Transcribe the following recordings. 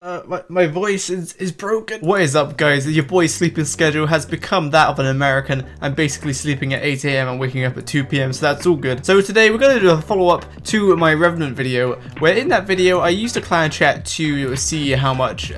My voice is broken. What is up, guys? Your boy's sleeping schedule has become that of an American. I'm basically sleeping at 8 AM and waking up at 2 PM, so that's all good. So today we're going to do a follow-up to my Revenant video, where in that video I used a clan chat to see how much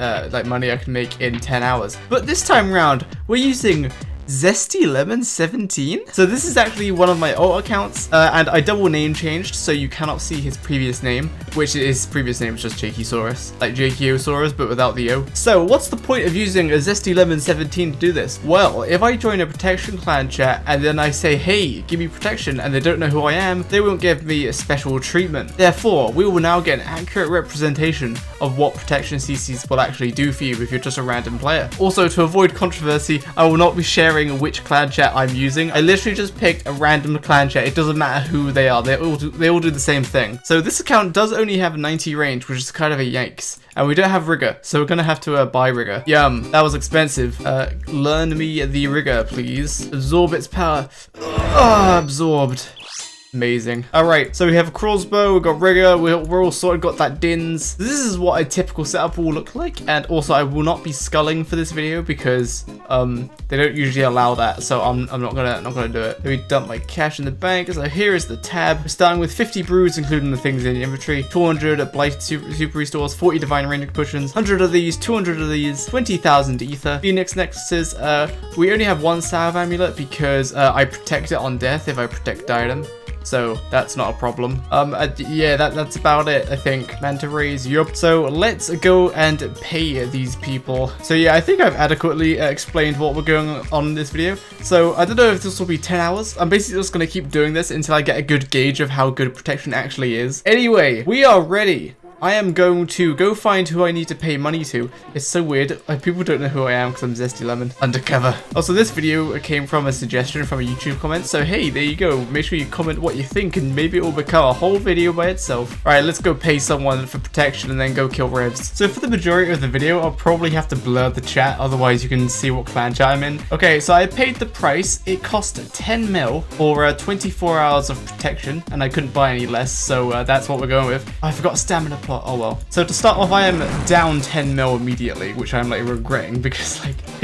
money I can make in 10 hours. But this time around, we're using Zesty Lemon 17. So this is actually one of my alt accounts, and I double name changed so you cannot see his previous name, which his previous name is just Jakeyosaurus, like Jakeyosaurus but without the O. So what's the point of using a Zesty Lemon 17 to do this? Well, if I join a protection clan chat and then I say, hey, give me protection, and they don't know who I am, they won't give me a special treatment. Therefore, we will now get an accurate representation of what protection CCs will actually do for you if you're just a random player. Also, to avoid controversy, I will not be sharing which clan chat I'm using. I literally just picked a random clan chat. It doesn't matter who they are. They all do the same thing. So this account does only have 90 range, which is kind of a yikes. And we don't have rigor, so we're gonna have to buy rigor. Yum, that was expensive. Learn me the rigor, please. Absorb its power. Absorbed. Amazing. Alright, so we have a crossbow, we've got rigor, we're all sorted, got that dins. This is what a typical setup will look like, and also I will not be sculling for this video because they don't usually allow that, so I'm not gonna do it. We dump my cash in the bank, so here is the tab. We're starting with 50 brews, including the things in the inventory, 200 blighted super restores, 40 divine ranging potions, 100 of these, 200 of these, 20,000 ether. Phoenix nexuses, we only have one salve amulet because I protect it on death if I protect item. So that's not a problem. Yeah, that's about it, I think. Manta rays, yup. So let's go and pay these people. So yeah, I think I've adequately explained what we're going on in this video. So I don't know if this will be 10 hours. I'm basically just going to keep doing this until I get a good gauge of how good protection actually is. Anyway, we are ready. I am going to go find who I need to pay money to. It's so weird. People don't know who I am because I'm Zesty Lemon. Undercover. Also, this video came from a suggestion from a YouTube comment. So, hey, there you go. Make sure you comment what you think and maybe it will become a whole video by itself. All right, let's go pay someone for protection and then go kill revs. So for the majority of the video, I'll probably have to blur the chat. Otherwise, you can see what clan chat I'm in. Okay, so I paid the price. It cost 10 mil for 24 hours of protection and I couldn't buy any less. So that's what we're going with. I forgot stamina plot. Oh well. So to start off, I am down 10 mil immediately, which I'm like regretting because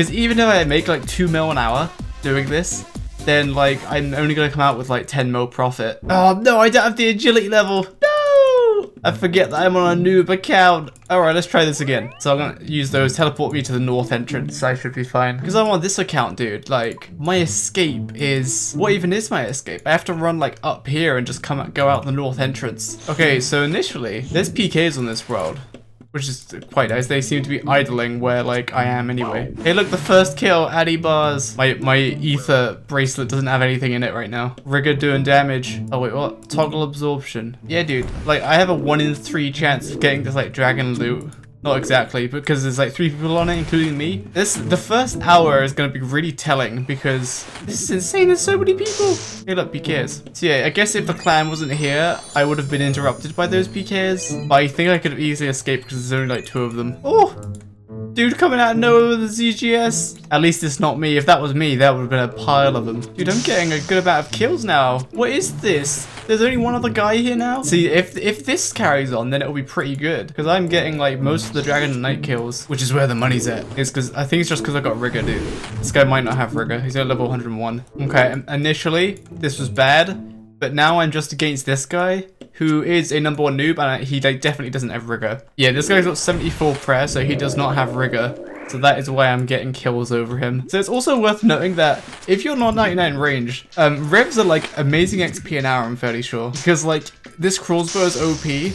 even if I make like 2 mil an hour doing this, then like I'm only gonna come out with like 10 mil profit. Oh no, I don't have the agility level. No, I forget that I'm on a noob account. All right, let's try this again. So I'm gonna use those, teleport me to the north entrance. I should be fine. Because I'm on this account, dude. Like, my escape is... What even is my escape? I have to run, like, up here and just go out the north entrance. Okay, so initially, there's PKs on this world, which is quite nice. They seem to be idling where, like, I am anyway. Hey, look, the first kill, Addy bars. My ether bracelet doesn't have anything in it right now. Rigor doing damage. Oh, wait, what? Toggle absorption. Yeah, dude. Like, I have a 1 in 3 chance of getting this, like, dragon loot. Not exactly, because there's like 3 people on it, including me. The first hour is going to be really telling because this is insane. There's so many people. Hey, look, PKs. So yeah, I guess if the clan wasn't here, I would have been interrupted by those PKs. But I think I could have easily escaped because there's only like 2 of them. Oh, dude coming out of nowhere with a ZGS. At least it's not me. If that was me, that would have been a pile of them. Dude, I'm getting a good amount of kills now. What is this? There's only one other guy here now. See, if this carries on, then it'll be pretty good. Because I'm getting like most of the Dragon Knight kills, which is where the money's at. It's because I think it's just because I got rigor, dude. This guy might not have rigor. He's at level 101. Okay, initially this was bad, but now I'm just against this guy, who is a number 1 noob, and he like definitely doesn't have rigor. Yeah, this guy's got 74 prayer, so he does not have rigor. So that is why I'm getting kills over him. So it's also worth noting that if you're not 99 range, revs are like amazing XP an hour, I'm fairly sure. Because like this crossbow is OP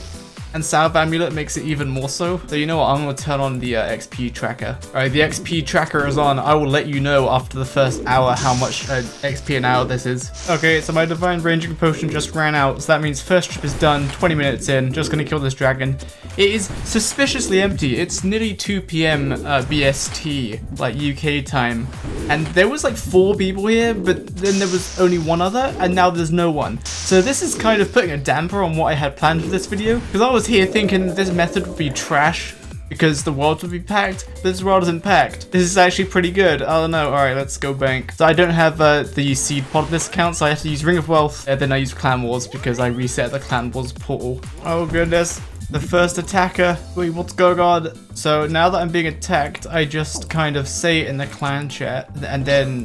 and salve amulet makes it even more so. So you know what, I'm gonna turn on the XP tracker. All right, the XP tracker is on. I will let you know after the first hour how much XP an hour this is. Okay, so my divine ranging potion just ran out. So that means first trip is done, 20 minutes in. Just gonna kill this dragon. It is suspiciously empty. It's nearly 2 PM BST, like UK time. And there was like 4 people here, but then there was only 1 other, and now there's no one. So this is kind of putting a damper on what I had planned for this video, because I was here thinking this method would be trash because the world would be packed, but this world isn't packed. This is actually pretty good. I don't know. All right, let's go bank. So I don't have the seed pod this account, so I have to use Ring of Wealth, and then I use Clan Wars because I reset the Clan Wars portal. Oh goodness. The first attacker. Wait, what's going on? So now that I'm being attacked, I just kind of say it in the clan chat, and then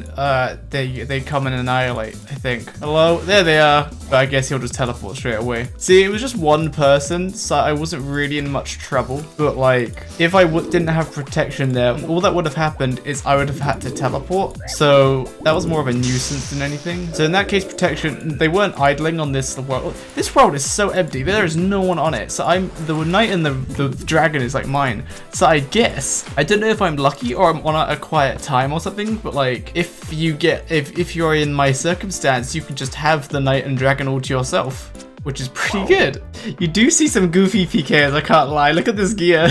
they come and annihilate, I think. Hello? There they are. But I guess he'll just teleport straight away. See, it was just one person, so I wasn't really in much trouble. But like, if I didn't have protection there, all that would have happened is I would have had to teleport. So that was more of a nuisance than anything. So in that case, protection, they weren't idling on this world. This world is so empty. There is no one on it. So the knight and the dragon is like mine. So I guess, I don't know if I'm lucky or I'm on a quiet time or something, but like if you're in my circumstance, you can just have the knight and dragon all to yourself, which is pretty good. You do see some goofy PKs, I can't lie. Look at this gear.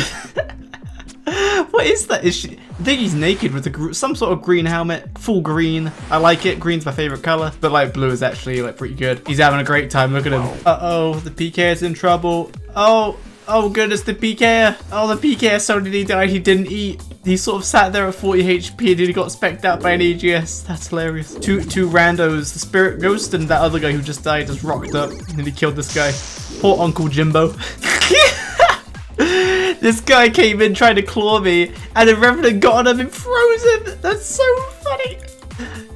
What is that? I think he's naked with some sort of green helmet, full green. I like it. Green's my favorite color, but like blue is actually like pretty good. He's having a great time. Look at him. Uh-oh, the PK is in trouble. Oh goodness, the PK. Oh, the PK, so did he die? He didn't eat. He sort of sat there at 40 HP and he got specced out by an AGS. That's hilarious. Two randos, the spirit ghost and that other guy who just died, just rocked up and he killed this guy. Poor Uncle Jimbo. This guy came in trying to claw me and the Revenant got on him and froze him. That's so funny.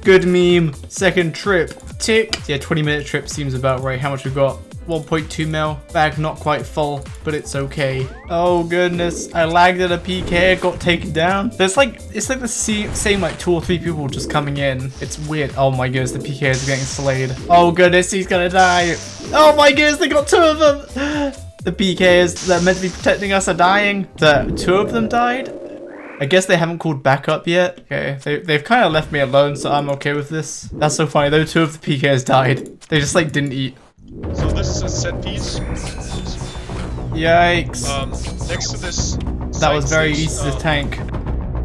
Good meme. Second trip. Tick. Yeah, 20-minute trip seems about right. How much we got? 1.2 mil. Bag not quite full, but it's okay. Oh goodness, I lagged at a PK, got taken down. It's like the same like 2 or 3 people just coming in. It's weird. Oh my goodness, the PK is getting slayed. Oh goodness, he's gonna die. Oh my goodness, they got 2 of them. The PKs that are meant to be protecting us are dying. The 2 of them died. I guess they haven't called backup yet. Okay, they've kind of left me alone, so I'm okay with this. That's so funny. Though 2 of the PKs died. They just like didn't eat. So this is a set piece. Yikes. Next to this. That was very easy to tank.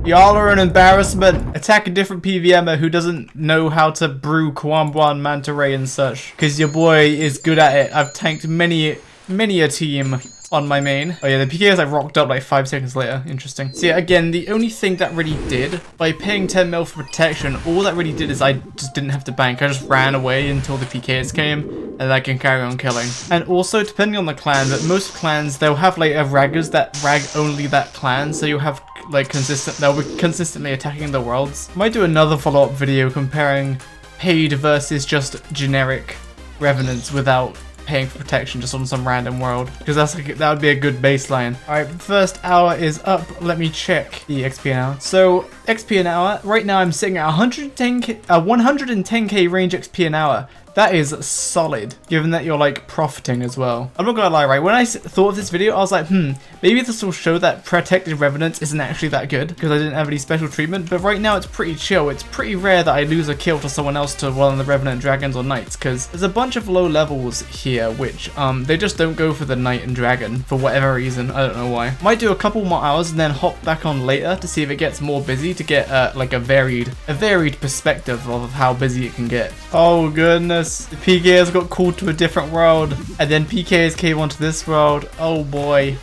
Y'all are an embarrassment. Attack a different PVMer who doesn't know how to brew Kwambuan Manta Ray and such. Because your boy is good at it. I've tanked many a team on my main. Oh yeah, the PK is like rocked up like 5 seconds later. Interesting. So yeah, again, the only thing that really did, by paying 10 mil for protection, all that really did is I just didn't have to bank. I just ran away until the PKs came, and I can carry on killing. And also, depending on the clan, but most clans, they'll have like raggers that rag only that clan, so you'll have like they'll be consistently attacking the worlds. Might do another follow-up video comparing paid versus just generic revenants without paying for protection just on some random world, because that would be a good baseline. All right, first hour is up. Let me check the XP an hour. So XP an hour right now, I'm sitting at 110k range XP an hour. That is solid, given that you're like profiting as well. I'm not gonna lie, right? When I thought of this video, I was like, maybe this will show that protected revenants isn't actually that good because I didn't have any special treatment. But right now it's pretty chill. It's pretty rare that I lose a kill to someone else to one of the revenant dragons or knights, because there's a bunch of low levels here which they just don't go for the knight and dragon for whatever reason. I don't know why. Might do a couple more hours and then hop back on later to see if it gets more busy, to get like a varied perspective of how busy it can get. Oh goodness. The PKs got called to a different world, and then PKs came onto this world. Oh boy.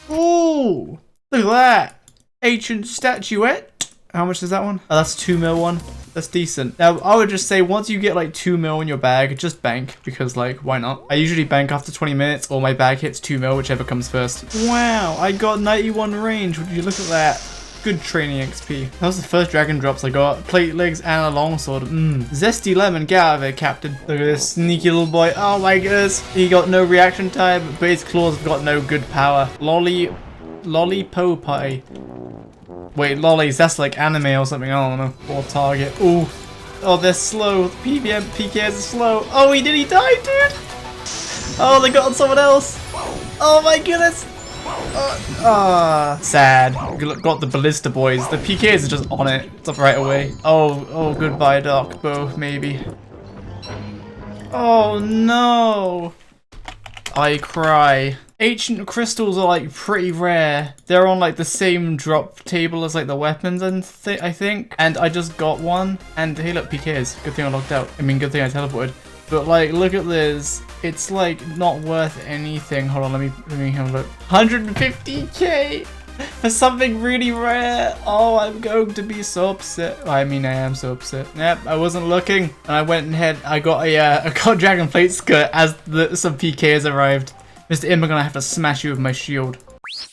Ooh, look at that. Ancient statuette. How much is that one? Oh, that's 2 mil one. That's decent. Now, I would just say once you get like 2 mil in your bag, just bank, because like, why not? I usually bank after 20 minutes or my bag hits 2 mil, whichever comes first. Wow, I got 91 range. Would you look at that? Good training XP. That was the first dragon drops I got. Plate legs and a longsword. Zesty lemon, get out of here, Captain. Look at this sneaky little boy. Oh my goodness. He got no reaction time, but his claws have got no good power. Lollipopie. Wait, lollies, that's like anime or something, I don't know. Or target. Ooh. Oh, they're slow. PKs are slow. Oh, he died, dude. Oh, they got on someone else. Oh my goodness. Sad. Got the ballista boys. The PKs are just on it. It's up right away. Oh, goodbye, Dark Bow, maybe. Oh no. I cry. Ancient crystals are like pretty rare. They're on like the same drop table as like the weapons and I think. And I just got one. And hey, look, PKs. Good thing I locked out. I mean, good thing I teleported. But like, look at this. It's like not worth anything. Hold on, let me have a look. 150k for something really rare. Oh, I'm going to be so upset. I mean, I am so upset. Yep, I wasn't looking, and I went ahead. I got a dragon plate skirt as some PKs arrived. Mr. Im, I'm gonna have to smash you with my shield.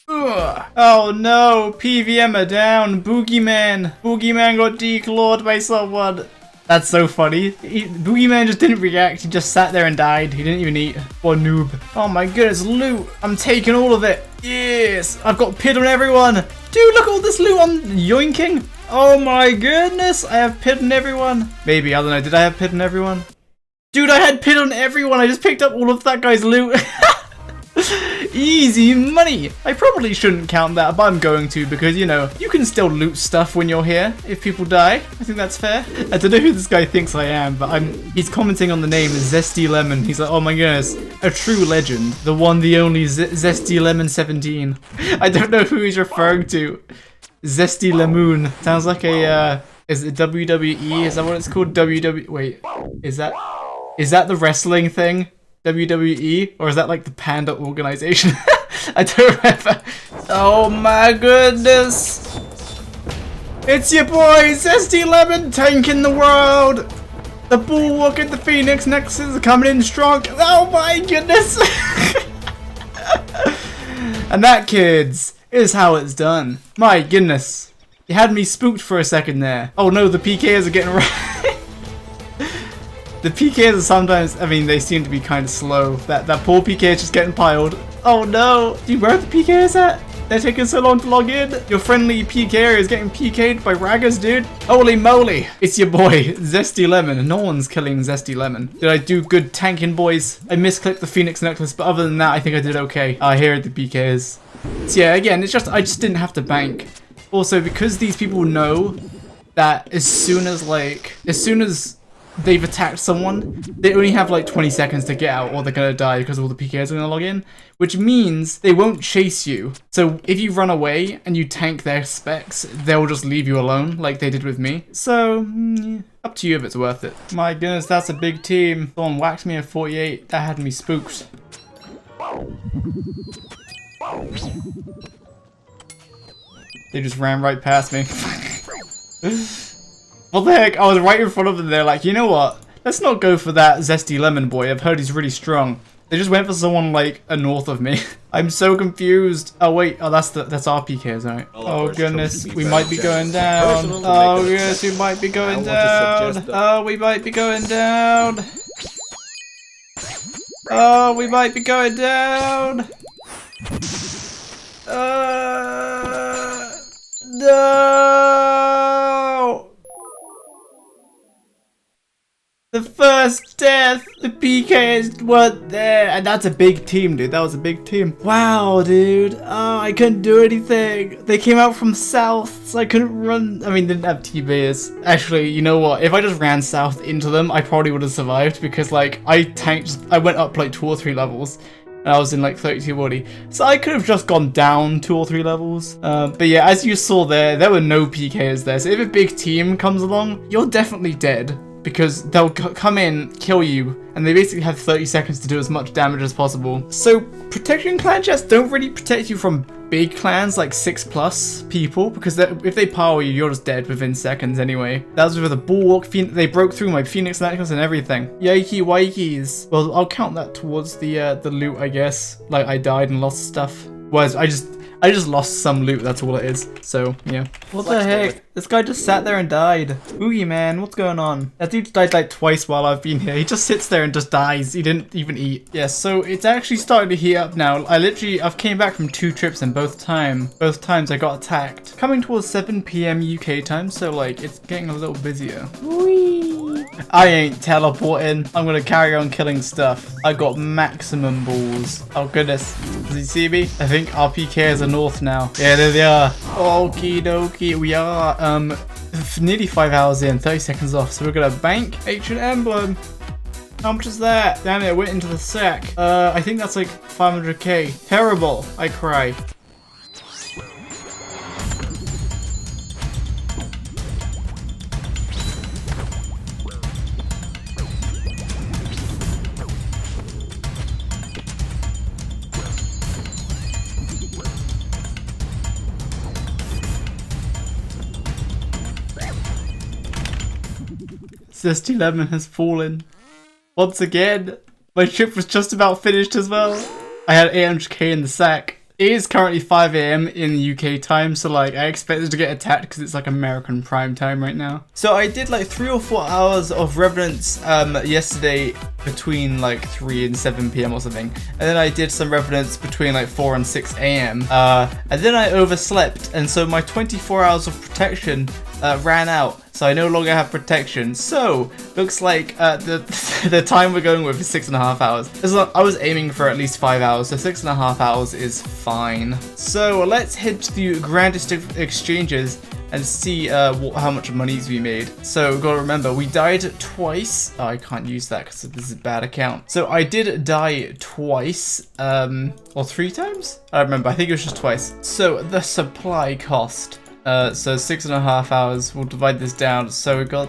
Ugh. Oh no, PVM are down. Boogeyman. Boogeyman got declawed by someone. That's so funny. Boogeyman just didn't react. He just sat there and died. He didn't even eat. What a noob. Oh my goodness, loot. I'm taking all of it. Yes. I've got pid on everyone. Dude, look at all this loot I'm yoinking. Oh my goodness. I have pid on everyone. Maybe, I don't know. Did I have pid on everyone? Dude, I had pid on everyone. I just picked up all of that guy's loot. Easy money. I probably shouldn't count that, but I'm going to because, you know, you can still loot stuff when you're here if people die. I think that's fair. I don't know who this guy thinks I am, but he's commenting on the name Zesty Lemon. He's like, oh my goodness, a true legend. The one, the only Zesty Lemon 17. I don't know who he's referring to. Zesty Lemon. Sounds like a, is it WWE? Is that what it's called? Wait, is that the wrestling thing? WWE? Or is that like the Panda organization? I don't remember. Oh my goodness. It's your boy, Zesty Lemon, tanking the world. The Bulwark and the Phoenix Nexus are coming in strong. Oh my goodness. And that, kids, is how it's done. My goodness. You had me spooked for a second there. Oh no, the PKs are getting right. The PKs are sometimes, I mean, they seem to be kind of slow. That poor PK is just getting piled. Oh no! Dude, where are the PKs at? They're taking so long to log in. Your friendly PK is getting PK'd by raggers, dude. Holy moly! It's your boy, Zesty Lemon. No one's killing Zesty Lemon. Did I do good tanking, boys? I misclicked the Phoenix Necklace, but other than that, I think I did okay. Here are the PKs. So yeah, again, it's just, I just didn't have to bank. Also, because these people know that as soon as they've attacked someone, they only have like 20 seconds to get out or they're gonna die because all the PKs are gonna log in, which means they won't chase you. So if you run away and you tank their specs, they'll just leave you alone like they did with me. So, up to you if it's worth it. My goodness, that's a big team. Someone whacked me at 48. That had me spooked. They just ran right past me. What the heck? I was right in front of them. They're like, you know what? Let's not go for that Zesty Lemon boy. I've heard he's really strong. They just went for someone like north of me. I'm so confused. Oh wait, oh that's our PKs, right? Oh goodness, we might be going down. Oh yes, we might be going down. Oh, we might be going down. Oh, we might be going down. No! The first death, the PKs weren't there, and that's a big team, dude. That was a big team. Wow, dude. Oh, I couldn't do anything. They came out from south, so I couldn't run. I mean, didn't have T-Bears. Actually, you know what? If I just ran south into them, I probably would have survived because, like, I went up like 2 or 3 levels. And I was in like 32 body. So I could have just gone down 2 or 3 levels. But yeah, as you saw there were no PKs there. So if a big team comes along, you're definitely dead. Because they'll come in, kill you, and they basically have 30 seconds to do as much damage as possible. So protection clan chests don't really protect you from big clans like 6+ people, because if they power you, you're just dead within seconds anyway. That was with a Bulwark. They broke through my Phoenix Necklace and everything. Yikey wikeys. Well, I'll count that towards the loot, I guess. Like, I died and lost stuff. Whereas I just lost some loot, that's all it is. So, yeah. What the heck? This guy just sat there and died. Oogie, man, what's going on? That dude died like twice while I've been here. He just sits there and just dies. He didn't even eat. Yeah, so it's actually starting to heat up now. I've came back from 2 trips and both times I got attacked. Coming towards 7 PM UK time, so like, it's getting a little busier. Whee! I ain't teleporting. I'm gonna carry on killing stuff. I got maximum balls. Oh goodness. Does he see me? I think our PKs are north now. Yeah, there they are. Okie dokie, we are nearly 5 hours in, 30 seconds off, so we're gonna bank Ancient Emblem. How much is that? Damn it, it went into the sack. I think that's like 500k. Terrible. I cry. Zesty Lemon has fallen. Once again. My trip was just about finished as well. I had 800k in the sack. It is currently 5 AM in the UK time, so like I expected to get attacked because it's like American prime time right now. So I did like 3 or 4 hours of Revenants yesterday between like 3 and 7 PM or something, and then I did some Revenants between like 4 and 6 AM, and then I overslept, and so my 24 hours of protection ran out. So I no longer have protection. So looks like the time we're going with is 6.5 hours. I was aiming for at least 5 hours, so 6.5 hours is fine. So let's head to the grandest of exchanges and see how much money we made. So gotta remember, we died twice. Oh, I can't use that because this is a bad account. So I did die twice, or 3 times? I don't remember, I think it was just twice. So the supply cost. So 6.5 hours, we'll divide this down. So we got,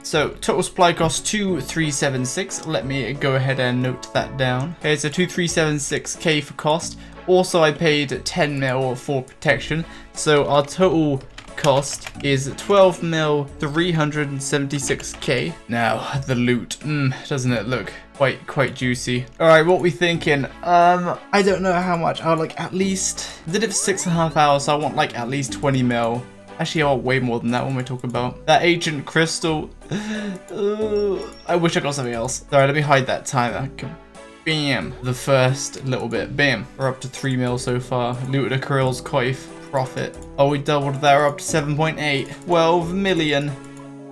so total supply cost 2376. Let me go ahead and note that down. Okay, so 2376k for cost. Also, I paid 10 mil for protection. So our total cost is 12 mil 376k. Now the loot, doesn't it look quite juicy? All right, what we thinking? I don't know how much. I would like at least, I did it for 6.5 hours, so I want like at least 20 mil. Actually, I want way more than that when we're talking about that ancient crystal. I wish I got something else. Sorry, let me hide that timer. Bam, the first little bit. Bam, we're up to 3 mil so far. Looted a Krill's coif. Profit. Oh, we doubled that. We're up to 7.8. 12 million.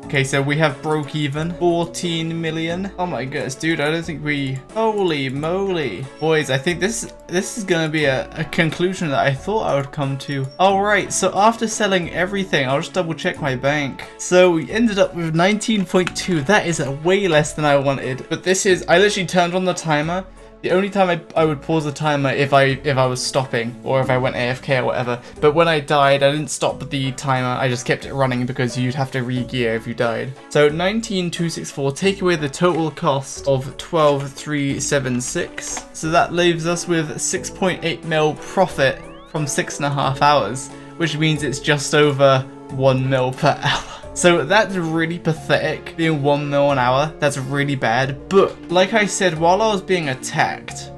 Okay, so we have broke even. 14 million. Oh my goodness, dude. I don't think we... Holy moly. Boys, I think this is going to be a conclusion that I thought I would come to. Alright, so after selling everything, I'll just double check my bank. So we ended up with 19.2. That is way less than I wanted. But this is... I literally turned on the timer. The only time I would pause the timer if I was stopping or if I went AFK or whatever. But when I died, I didn't stop the timer. I just kept it running because you'd have to re-gear if you died. So 19,264, take away the total cost of 12,376. So that leaves us with 6.8 mil profit from 6.5 hours, which means it's just over 1 mil per hour. So that's really pathetic, being 1 mil an hour. That's really bad. But like I said, while I was being attacked,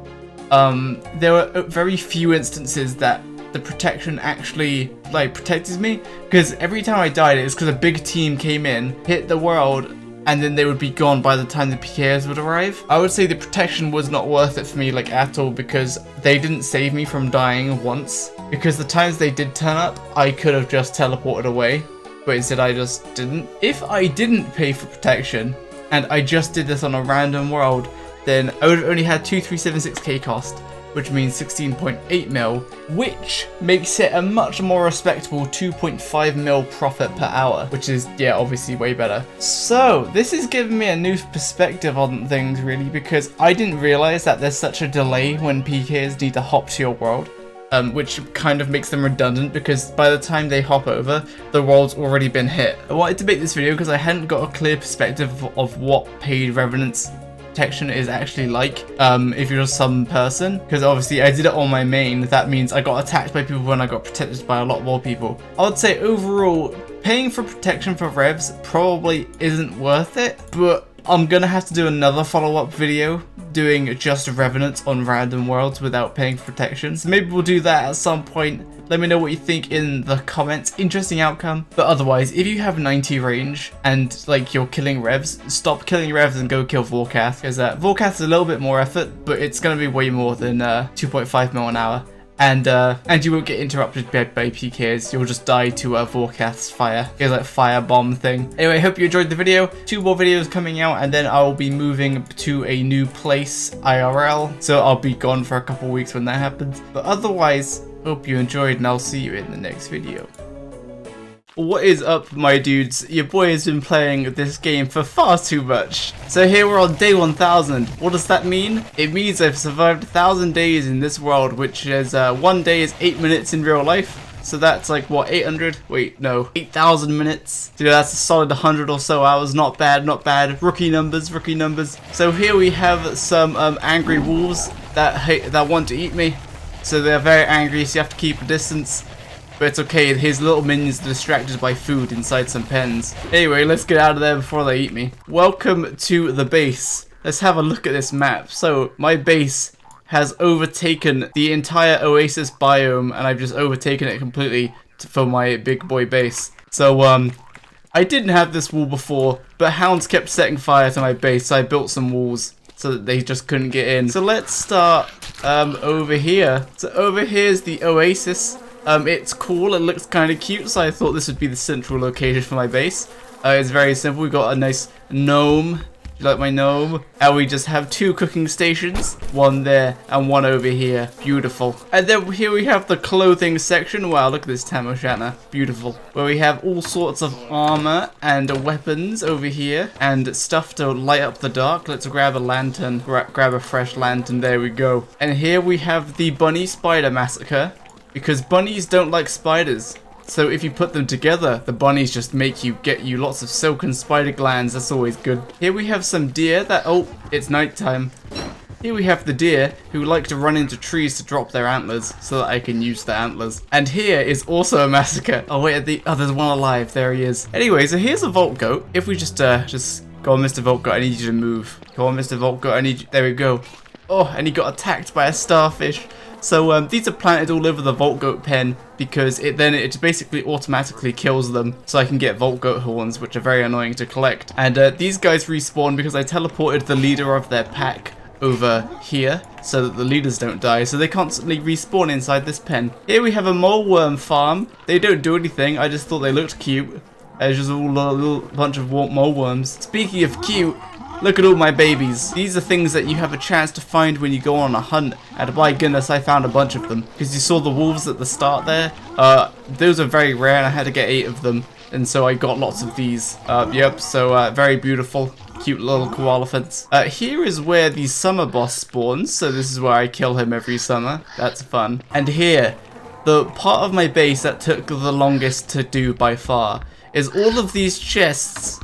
there were very few instances that the protection actually like protected me. Because every time I died, it was because a big team came in, hit the world, and then they would be gone by the time the PKs would arrive. I would say the protection was not worth it for me like at all, because they didn't save me from dying once. Because the times they did turn up, I could have just teleported away. But instead I just didn't. If I didn't pay for protection and I just did this on a random world, then I would have only had 2376k cost, which means 16.8 mil, which makes it a much more respectable 2.5 mil profit per hour, which is, yeah, obviously way better. So this is giving me a new perspective on things really, because I didn't realize that there's such a delay when PKs need to hop to your world. Which kind of makes them redundant because by the time they hop over, the world's already been hit. I wanted to make this video because I hadn't got a clear perspective of what paid Revenant's protection is actually like, if you're just some person. Because obviously I did it on my main, that means I got attacked by people when I got protected by a lot more people. I would say overall, paying for protection for revs probably isn't worth it, but I'm gonna have to do another follow-up video doing just Revenants on random worlds without paying for protection. So maybe we'll do that at some point. Let me know what you think in the comments. Interesting outcome. But otherwise, if you have 90 range and like you're killing revs, stop killing revs and go kill Vorkath. Because Vorkath is a little bit more effort, but it's gonna be way more than 2.5 mil an hour. And you won't get interrupted by PKs. You'll just die to Vorkath's fire. It's like fire bomb thing. Anyway, I hope you enjoyed the video. 2 more videos coming out, and then I will be moving to a new place IRL. So I'll be gone for a couple weeks when that happens. But otherwise, hope you enjoyed, and I'll see you in the next video. What is up, my dudes? Your boy has been playing this game for far too much. So here we're on day 1000. What does that mean? It means I've survived 1000 days in this world, which is 1 day is 8 minutes in real life. So that's like what, 800? Wait, no, 8,000 minutes. Dude, that's a solid 100 or so hours. Not bad, not bad. Rookie numbers, rookie numbers. So here we have some angry wolves that want to eat me. So they're very angry, so you have to keep a distance. But it's okay, his little minions are distracted by food inside some pens. Anyway, let's get out of there before they eat me. Welcome to the base. Let's have a look at this map. So, my base has overtaken the entire Oasis biome, and I've just overtaken it completely for my big boy base. So, I didn't have this wall before, but hounds kept setting fire to my base, so I built some walls so that they just couldn't get in. So let's start over here. So over here is the Oasis. It's cool, it looks kind of cute, so I thought this would be the central location for my base. It's very simple. We've got a nice gnome. You like my gnome? And we just have 2 cooking stations, one there and one over here. Beautiful. And then here we have the clothing section. Wow, look at this Tam O'Shanter. Beautiful. Where we have all sorts of armor and weapons over here and stuff to light up the dark. Let's grab a lantern. Grab a fresh lantern. There we go. And here we have the bunny spider massacre, because bunnies don't like spiders. So if you put them together, the bunnies just get you lots of silken spider glands. That's always good. Here we have some deer that, oh, it's nighttime. Here we have the deer who like to run into trees to drop their antlers so that I can use the antlers. And here is also a massacre. Oh wait, there's one alive. There he is. Anyway, so here's a vault goat. If we just go on, Mr. Vault Goat, I need you to move. Go on, Mr. Vault Goat, I need you. There we go. Oh, and he got attacked by a starfish. So these are planted all over the Vault Goat pen because it basically automatically kills them, so I can get Vault Goat horns, which are very annoying to collect. And these guys respawn because I teleported the leader of their pack over here so that the leaders don't die, so they constantly respawn inside this pen. Here we have a mole worm farm. They don't do anything, I just thought they looked cute. There's just all a little bunch of mole worms. Speaking of cute, look at all my babies. These are things that you have a chance to find when you go on a hunt. And my goodness, I found a bunch of them. Because you saw the wolves at the start there. Those are very rare and I had to get 8 of them. And so I got lots of these. Yep, so very beautiful. Cute little koalafants. Here is where the summer boss spawns. So this is where I kill him every summer. That's fun. And here, the part of my base that took the longest to do by far is all of these chests.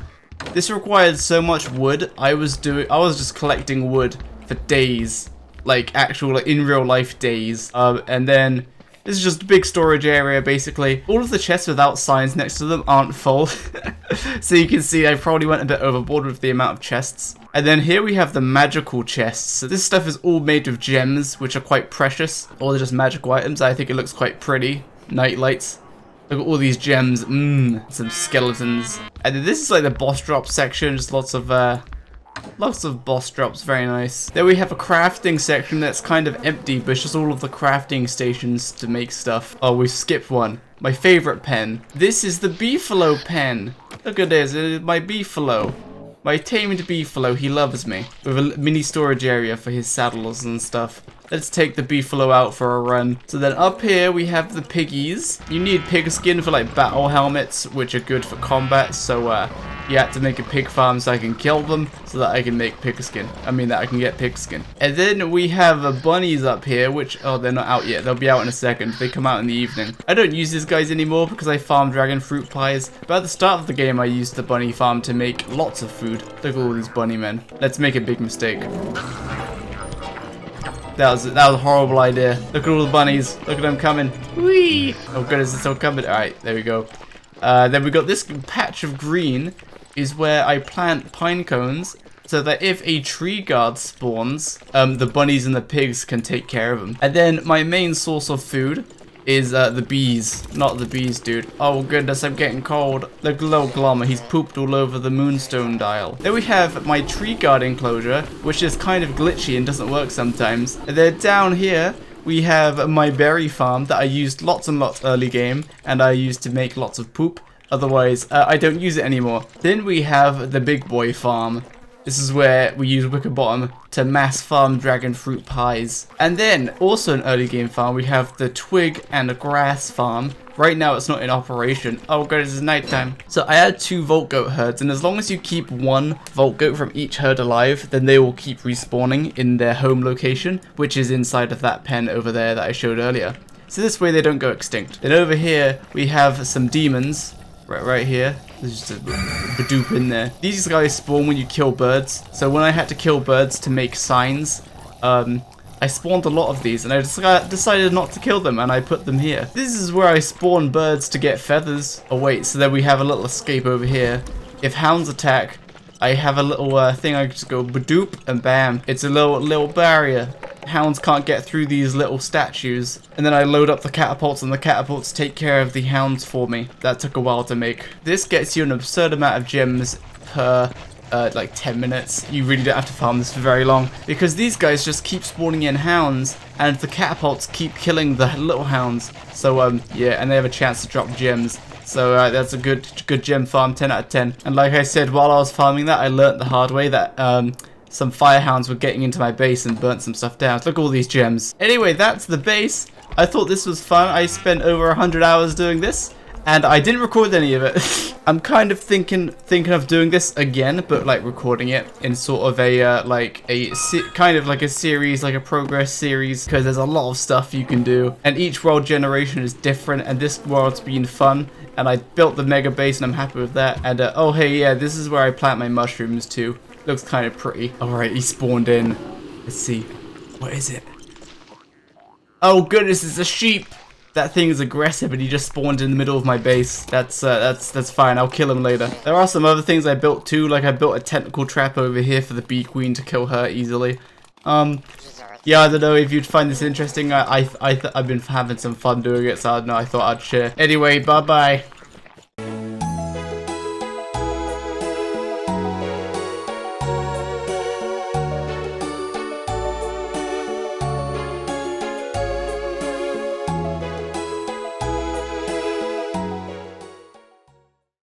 This required so much wood. I was just collecting wood for days, like actual in real life days. And then this is just a big storage area basically. All of the chests without signs next to them aren't full. So you can see I probably went a bit overboard with the amount of chests. And then here we have the magical chests. So this stuff is all made of gems, which are quite precious. Or they're just magical items. I think it looks quite pretty. Night lights. Look at all these gems. Some skeletons. And then this is like the boss drop section. Just lots of boss drops. Very nice. Then we have a crafting section that's kind of empty, but it's just all of the crafting stations to make stuff. Oh, we skipped one. My favorite pen. This is the Beefalo Pen. Look at this. It is my Beefalo. My tamed Beefalo. He loves me. With a mini storage area for his saddles and stuff. Let's take the Beefalo out for a run. So then up here we have the piggies. You need pig skin for like battle helmets, which are good for combat. So you have to make a pig farm so I can kill them, so that I can make pig skin. That I can get pig skin. And then we have bunnies up here, which, oh, they're not out yet. They'll be out in a second. They come out in the evening. I don't use these guys anymore because I farm dragon fruit pies. But at the start of the game, I used the bunny farm to make lots of food. Look at all these bunny men. Let's make a big mistake. That was a horrible idea. Look at all the bunnies. Look at them coming. Whee! Oh goodness, it's all coming. Alright, there we go. Then we got this patch of green is where I plant pine cones so that if a tree guard spawns, the bunnies and the pigs can take care of them. And then my main source of food is the bees. Not the bees, dude. Oh goodness, I'm getting cold. Look at little Glommer, he's pooped all over the moonstone dial. Then we have my tree guard enclosure, which is kind of glitchy and doesn't work sometimes. And then down here, we have my berry farm that I used lots and lots early game, and I used to make lots of poop. Otherwise, I don't use it anymore. Then we have the big boy farm. This is where we use Wicker Bottom to mass farm dragon fruit pies. And then, also an early game farm, we have the twig and the grass farm. Right now it's not in operation. Oh god, it's nighttime. So I had 2 Vault Goat herds, and as long as you keep 1 Vault Goat from each herd alive, then they will keep respawning in their home location, which is inside of that pen over there that I showed earlier. So this way they don't go extinct. Then over here, we have some demons. Right here. There's just a badoop in there. These guys spawn when you kill birds. So when I had to kill birds to make signs, I spawned a lot of these, and I decided not to kill them, and I put them here. This is where I spawn birds to get feathers. Oh wait, so then we have a little escape over here. If hounds attack, I have a little thing I just go badoop and bam. It's a little barrier. hounds can't get through these little statues. And then I load up the catapults, and the catapults take care of the hounds for me. That took a while to make. This gets you an absurd amount of gems per like 10 minutes. You really don't have to farm this for very long, because these guys just keep spawning in hounds, and the catapults keep killing the little hounds. So yeah, and they have a chance to drop gems. So that's a good gem farm, 10 out of 10. And like I said, while I was farming that, I learnt the hard way that some firehounds were getting into my base and burnt some stuff down. Look at all these gems. Anyway, that's the base. I thought this was fun. I spent over 100 hours doing this, and I didn't record any of it. I'm kind of thinking of doing this again, but like recording it in sort of a kind of like a series, like a progress series, because there's a lot of stuff you can do, and each world generation is different, and this world's been fun. And I built the mega base, and I'm happy with that. And oh hey, yeah, this is where I plant my mushrooms too. Looks kind of pretty. Alright, he spawned in. Let's see. What is it? Oh goodness, it's a sheep! That thing is aggressive, and he just spawned in the middle of my base. That's fine. I'll kill him later. There are some other things I built too. Like I built a tentacle trap over here for the bee queen to kill her easily. Yeah, I don't know if you'd find this interesting. I've been having some fun doing it, so I don't know. I thought I'd share. Anyway, bye bye.